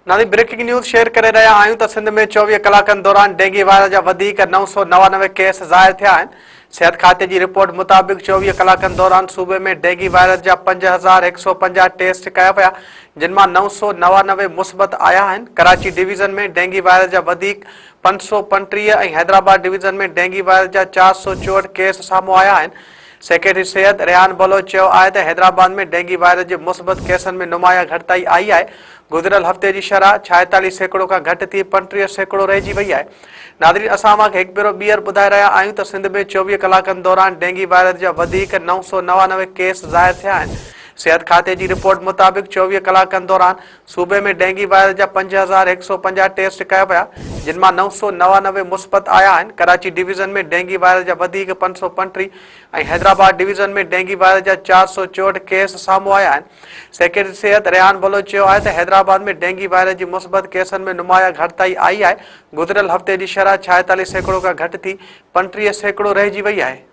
नाज़रीन breaking news share करे रहा आहियूं त सिंध में 24 कलाकनि दौरान डेंगी वायरस जा वधीक 999 केस ज़ाहिर थिया आहिनि। सिहत खाते जी रिपोर्ट मुताबिक़ 24 कलाकनि दौरान सूबे में डेंगी वायरस जा 5150 टेस्ट कया विया, जिन मां 999 मुस्बत आया आहिनि। कराची डिवीज़न में डेंगी वायरस जा वधीक 535 ऐं हैदराबाद डिवीज़न में डेंगी वायरस जा 464 केस साम्हूं आया आहिनि। सेक्रेटरी सिहत रेहान बलोच चयो आहे त हैदराबाद में डेंगी वायरस जे मुस्बत केसनि में नुमाया घटिताई आई आहे। गुज़िरियल हफ़्ते जी शरह 46% खां घटि थी 35% रहिजी वई आहे। नाज़रीन, असां हिकु भेरो ॿीहर ॿुधाए रहिया आहियूं त सिंध में 24 कलाकनि दौरान डेंगी वायरस जा वधीक 999 केस ज़ाहिर थिया आहिनि। सिहत खाते जी रिपोर्ट मुताबिक़ 24 कलाकनि दौरान सूबे में डेंगी वायरस जा 5150 टेस्ट कया विया, जिन मां 999 मुस्बत आया आहिनि। कराची डिवीज़न में डेंगी वायरस जा वधीक 535 ऐं हैदराबाद डिवीज़न में डेंगी वायरस जा 464 केस साम्हूं आया आहिनि। सेक्रेटरी सिहत रेहान बलोच चयो आहे त हैदराबाद में डेंगी वायरस जी मुस्बत केसनि में नुमाया घटिताई आई आहे। गुज़िरियल हफ़्ते जी शरह 46% खां घटि थी 35% रहिजी वई आहे।